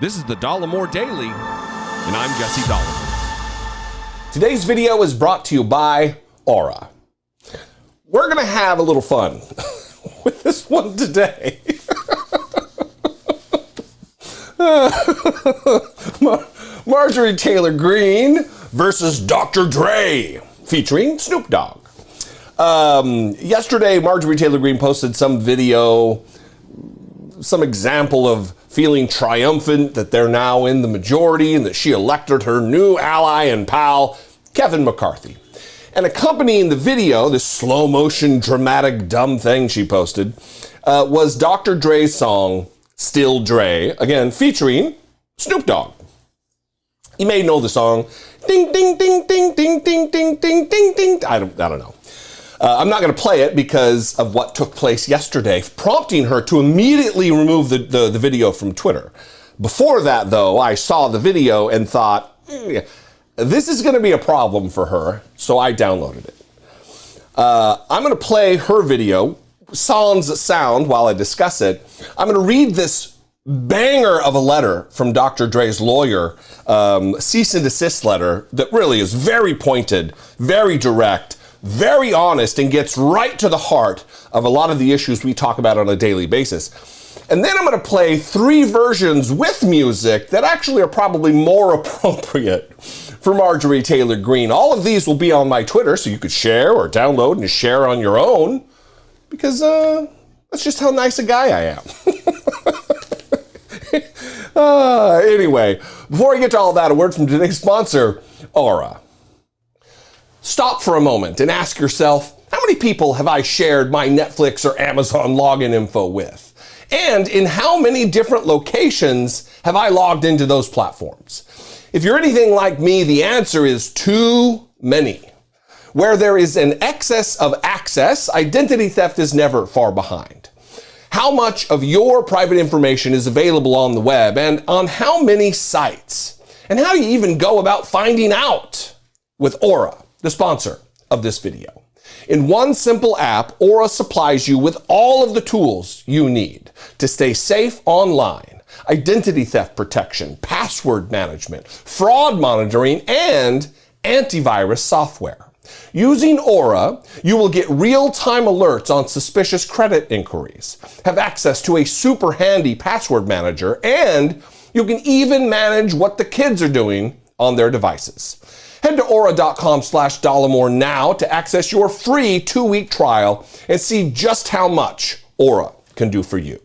This is the Dollemore Daily, and I'm Jesse Dollemore. Today's video is brought to you by Aura. We're going to have a little fun with this one today. Marjorie Taylor Greene versus Dr.Dre, featuring Snoop Dogg. Yesterday, Marjorie Taylor Greene posted some video, some example of feeling triumphant that they're now in the majority and that she elected her new ally and pal, Kevin McCarthy. And accompanying the video, this slow motion, dramatic, dumb thing she posted, was Dr. Dre's song, Still Dre, again, featuring Snoop Dogg. You may know the song, ding, ding, ding, ding, ding, ding, ding, ding, ding, ding. I don't know. I'm not going to play it because of what took place yesterday, prompting her to immediately remove the video from Twitter. Before that, though, I saw the video and thought, this is going to be a problem for her, so I downloaded it. I'm going to play her video, sans sound, while I discuss it. I'm going to read this banger of a letter from Dr. Dre's lawyer, cease and desist letter that really is very pointed, very direct, very honest, and gets right to the heart of a lot of the issues we talk about on a daily basis. And then I'm going to play 3 versions with music that actually are probably more appropriate for Marjorie Taylor Greene. All of these will be on my Twitter, so you could share or download and share on your own, because that's just how nice a guy I am. Anyway, before I get to all that, a word from today's sponsor, Aura. Stop for a moment and ask yourself, how many people have I shared my Netflix or Amazon login info with? And in how many different locations have I logged into those platforms? If you're anything like me, the answer is too many. Where there is an excess of access, identity theft is never far behind. How much of your private information is available on the web and on how many sites? And how do you even go about finding out? With Aura, the sponsor of this video. In one simple app, Aura supplies you with all of the tools you need to stay safe online. Identity theft protection, password management, fraud monitoring, and antivirus software. Using Aura, you will get real-time alerts on suspicious credit inquiries, have access to a super handy password manager, and you can even manage what the kids are doing on their devices. Head to aura.com/Dollemore now to access your free 2-week trial and see just how much Aura can do for you.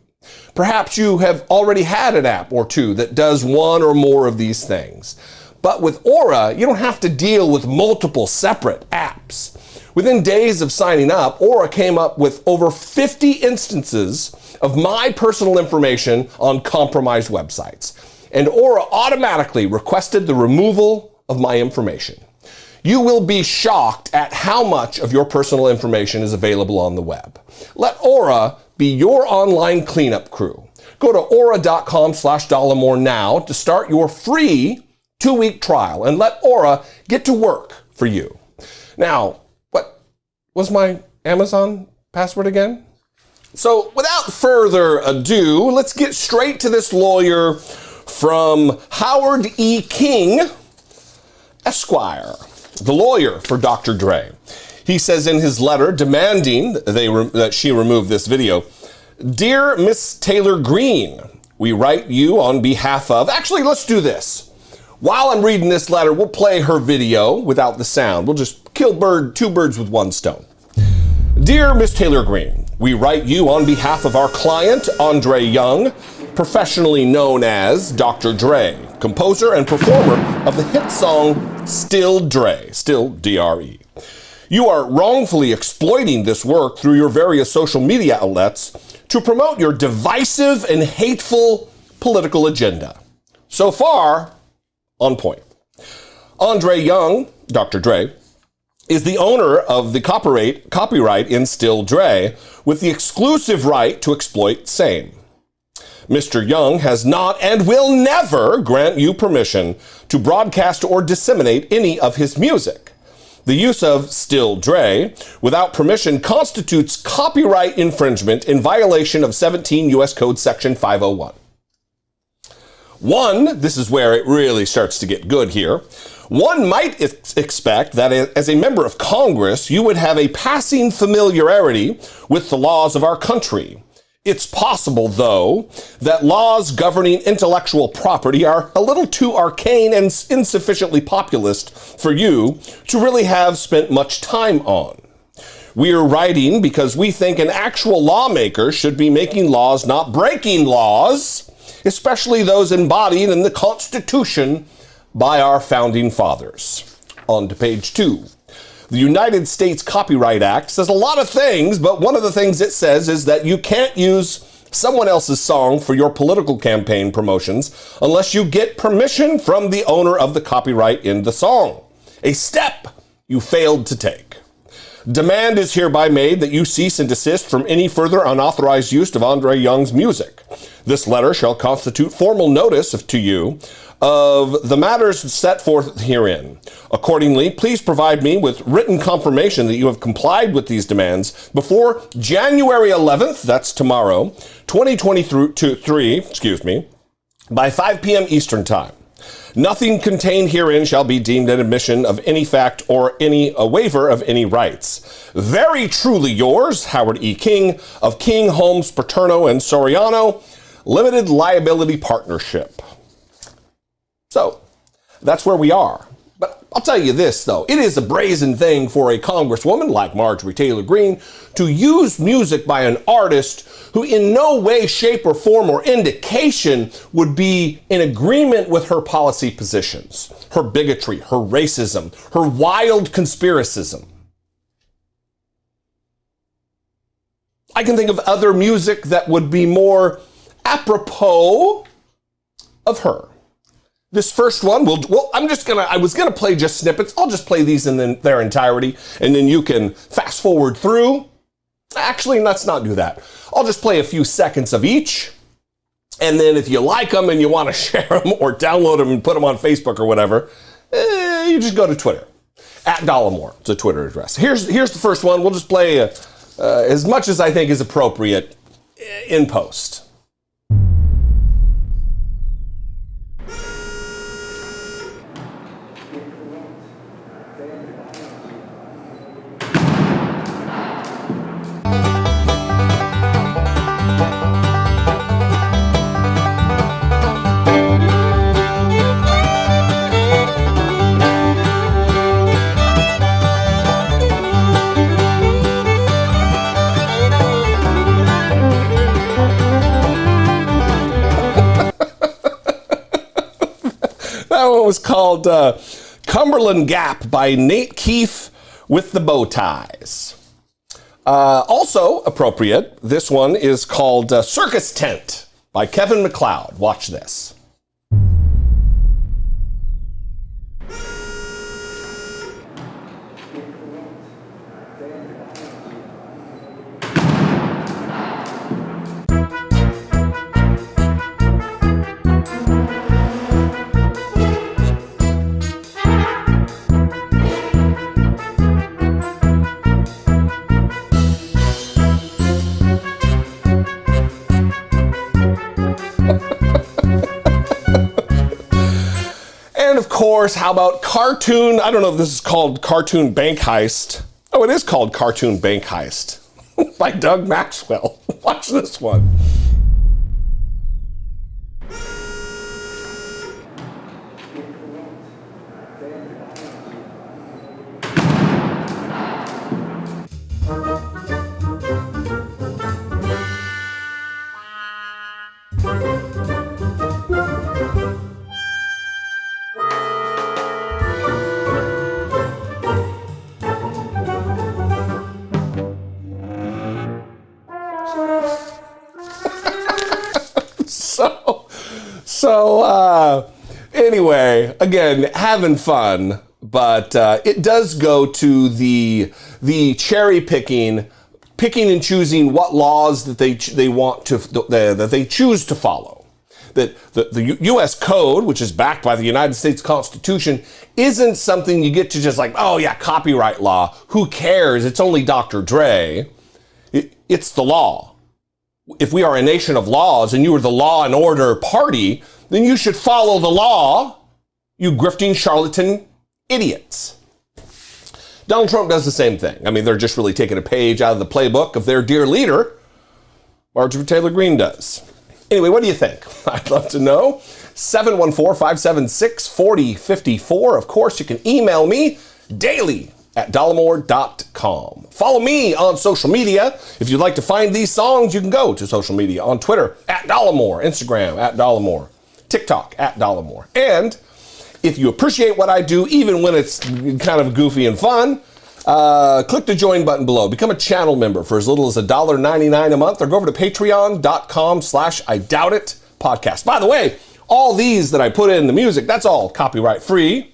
Perhaps you have already had an app or two that does one or more of these things. But with Aura, you don't have to deal with multiple separate apps. Within days of signing up, Aura came up with over 50 instances of my personal information on compromised websites. And Aura automatically requested the removal of my information. You will be shocked at how much of your personal information is available on the web. Let Aura be your online cleanup crew. Go to aura.com/Dollemore now to start your free 2-week trial and let Aura get to work for you. Now, what was my Amazon password again? So without further ado, let's get straight to this lawyer from Howard E. King, Esquire, the lawyer for Dr. Dre. He says in his letter demanding that she remove this video, "Dear Miss Taylor Greene, we write you on behalf of..." Actually, let's do this. While I'm reading this letter, we'll play her video without the sound. We'll just kill 2 birds with 1 stone. "Dear Miss Taylor Greene, we write you on behalf of our client, Andre Young, professionally known as Dr. Dre, composer and performer of the hit song Still Dre, still D.R.E. You are wrongfully exploiting this work through your various social media outlets to promote your divisive and hateful political agenda. So far, on point. Andre Young, Dr. Dre, is the owner of the copyright in Still Dre, with the exclusive right to exploit same. Mr. Young has not and will never grant you permission to broadcast or disseminate any of his music. The use of Still Dre without permission constitutes copyright infringement in violation of 17 U.S. Code Section 501. One, this is where it really starts to get good here. One might expect that as a member of Congress, you would have a passing familiarity with the laws of our country. It's possible, though, that laws governing intellectual property are a little too arcane and insufficiently populist for you to really have spent much time on. We're writing because we think an actual lawmaker should be making laws, not breaking laws, especially those embodied in the Constitution by our founding fathers. On to page 2. The United States Copyright Act says a lot of things, but one of the things it says is that you can't use someone else's song for your political campaign promotions unless you get permission from the owner of the copyright in the song. A step you failed to take. Demand is hereby made that you cease and desist from any further unauthorized use of Andre Young's music. This letter shall constitute formal notice to you of the matters set forth herein. Accordingly, please provide me with written confirmation that you have complied with these demands before January 11th, that's tomorrow, 2023, by 5 p.m. Eastern Time. Nothing contained herein shall be deemed an admission of any fact or a waiver of any rights. Very truly yours, Howard E. King of King, Holmes, Paterno, and Soriano, Limited Liability Partnership. So, that's where we are. But I'll tell you this, though. It is a brazen thing for a congresswoman like Marjorie Taylor Greene to use music by an artist who in no way, shape, or form or indication would be in agreement with her policy positions, her bigotry, her racism, her wild conspiracism. I can think of other music that would be more apropos of her. This first one, I was gonna play just snippets. I'll just play these in their entirety, and then you can fast forward through. Actually, let's not do that. I'll just play a few seconds of each, and then if you like them and you want to share them or download them and put them on Facebook or whatever, you just go to Twitter. @Dollemore, it's a Twitter address. Here's the first one. We'll just play as much as I think is appropriate in post. That one was called Cumberland Gap by Nate Keefe with the Bow Ties. Also appropriate, this one is called Circus Tent by Kevin MacLeod. Watch this. Of course, how about cartoon? I don't know if this is called Cartoon Bank Heist. Oh, it is called Cartoon Bank Heist by Doug Maxwell. Watch this one. Anyway, again, having fun, but it does go to the cherry picking and choosing what laws that they want to that they choose to follow. That the U.S. Code, which is backed by the United States Constitution, isn't something you get to just like, oh yeah, copyright law. Who cares? It's only Dr. Dre. It's the law. If we are a nation of laws and you are the law and order party, then you should follow the law, you grifting charlatan idiots. Donald Trump does the same thing. I mean, they're just really taking a page out of the playbook of their dear leader. Marjorie Taylor Greene does. Anyway, what do you think? I'd love to know. 714-576-4054. Of course, you can email me daily at dollemore.com. Follow me on social media. If you'd like to find these songs, you can go to social media on Twitter at Dollemore, Instagram at Dollemore, TikTok at Dollemore. And if you appreciate what I do, even when it's kind of goofy and fun, click the join button below. Become a channel member for as little as $1.99 a month, or go over to patreon.com/IDoubtIt podcast. By the way, all these that I put in the music, that's all copyright free.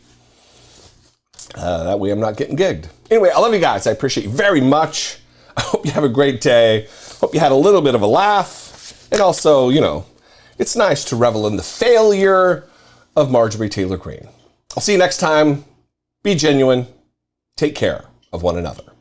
That way I'm not getting gigged. Anyway, I love you guys. I appreciate you very much. I hope you have a great day. Hope you had a little bit of a laugh. And also, you know, it's nice to revel in the failure of Marjorie Taylor Greene. I'll see you next time. Be genuine. Take care of one another.